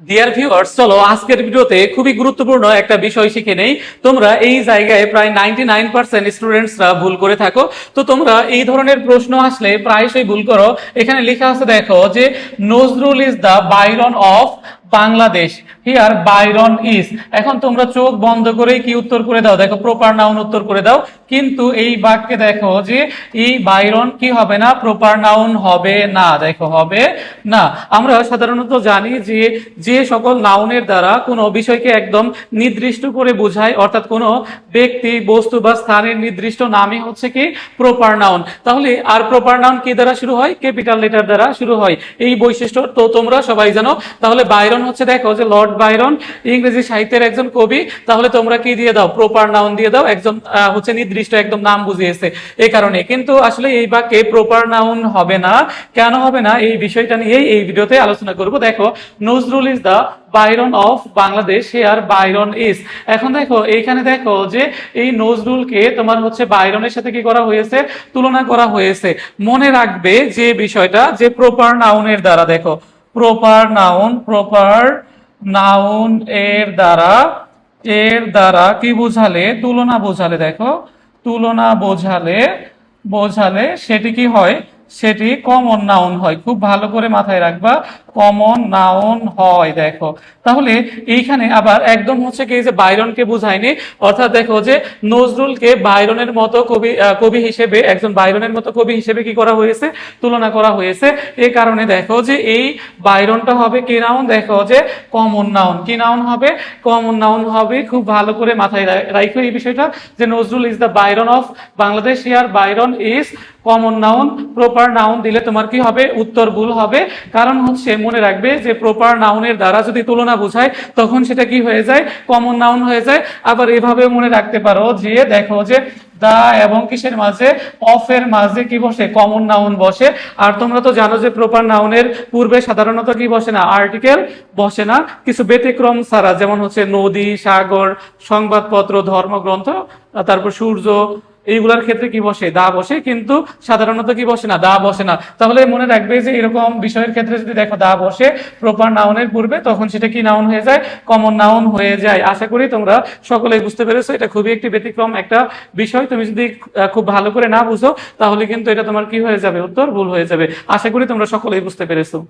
Dear viewers, চলো আজকের ভিডিওতে খুবই গুরুত্বপূর্ণ একটা বিষয় শিখে নেই। তোমরা এই জায়গায় প্রায় 99% স্টুডেন্টসরা ভুল করে থাকো। তো তোমরা এই ধরনের প্রশ্ন আসলে প্রায়শই ভুল করো। এখানে লেখা আছে, দেখো যে Nazrul is the Byron of Bangladesh, here Byron is. এখন তোমরা চোখ বন্ধ করে কি উত্তর করে দাও, দেখো প্রপার নাউন উত্তর করে দাও। কিন্তু এই বাক্যে দেখো যে এই বাইরন কি হবে না, প্রপার নাউন হবে না। দেখো হবে না। আমরা সাধারণত জানি যে যে সকল নাউনের দ্বারা কোনো বিষয়কে একদম নির্দিষ্ট করে বোঝায়, অর্থাৎ কোনো ব্যক্তি, বস্তু বা স্থানের নির্দিষ্ট নামই হচ্ছে কি প্রপার নাউন। তাহলে আর প্রপার নাউন কি দ্বারা শুরু হয়? ক্যাপিটাল লেটার দ্বারা শুরু হয়। এই বৈশিষ্ট্য তো তোমরা সবাই জানো। তাহলে বাইরন হচ্ছে, দেখো যে লর্ড বাইরন ইংরেজি সাহিত্যের একজন কবি। তাহলে তোমরা কি দিয়ে দাও? প্রপার নাউন দিয়ে দাও। একজন হচ্ছে নির্দিষ্ট একদম নাম বুঝিয়েছে এই কারণে। কিন্তু আসলে এই বাক্যে প্রপার নাউন হবে না। কেন হবে না এই বিষয়টা নিয়েই এই ভিডিওতে আলোচনা করব। দেখো Nazrul is the Byron of Bangladesh, here Byron is. এখন দেখো এইখানে দেখো যে এই নজরুলকে তোমার হচ্ছে বাইরনের সাথে কি করা হয়েছে? তুলনা করা হয়েছে। মনে রাখবে যে বিষয়টা যে প্রপার নাউনের দ্বারা, দেখো প্রপার নাউন এর দ্বারা কি বোঝালে? তুলনা বোঝালে। দেখো তুলনা বোঝালে সেটি কি হয়? সেটি কমন নাউন হয়। খুব ভালো করে মাথায় রাখবা, কমন নাউন হয়। দেখো তাহলে এইখানে আবার একদম হচ্ছে কি যে বাইরনকে বুঝায়নি, অর্থাৎ দেখো যে নজরুলকে বাইরনের মতো কবি হিসেবে, একজন বাইরনের মতো কবি হিসেবে কি করা হয়েছে? তুলনা করা হয়েছে। এই কারণে দেখো যে এই বাইরনটা হবে কি নাউন? দেখো যে কমন নাউন। কি নাউন হবে? কমন নাউন হবে। খুব ভালো করে মাথায় রাখো এই বিষয়টা যে Nazrul is the Byron of Bangladesh, here Byron is common noun. Proper noun দিলে তোমার কি হবে? উত্তর ভুল হবে। কারণ হচ্ছে মনে রাখবে যে প্রপার নাউনের দ্বারা যদি তুলনা বোঝায় তখন সেটা কি হয়ে যায়? কমন নাউন হয়ে যায়। আবার এভাবে মনে রাখতে পারো যে দেখো যে দা এবং কিসের মাঝে? অফ এর মাঝে কি বসে? কমন নাউন বসে। আর তোমরা তো জানো যে প্রপার নাউনের পূর্বে সাধারণত কি বসে না? আর্টিকেল বসে না, কিছু ব্যতিক্রম ছাড়া। যেমন হচ্ছে নদী, সাগর, সংবাদপত্র, ধর্মগ্রন্থ, তারপর সূর্য, এইগুলার ক্ষেত্রে কি বসে? দা বসে। কিন্তু সাধারণত কি বসে না? দা বসে না। তাহলে মনে রাখবে যে এরকম বিষয়ের ক্ষেত্রে যদি দেখো দা বসে প্রপার নাউনের পূর্বে, তখন সেটা কি নাউন হয়ে যায়? কমন নাউন হয়ে যায়। আশা করি তোমরা সকলেই বুঝতে পেরেছো। এটা খুবই একটি ব্যতিক্রম একটা বিষয়। তুমি যদি খুব ভালো করে না বুঝো তাহলে কিন্তু এটা তোমার কি হয়ে যাবে? উত্তর ভুল হয়ে যাবে। আশা করি তোমরা সকলেই বুঝতে পেরেছো।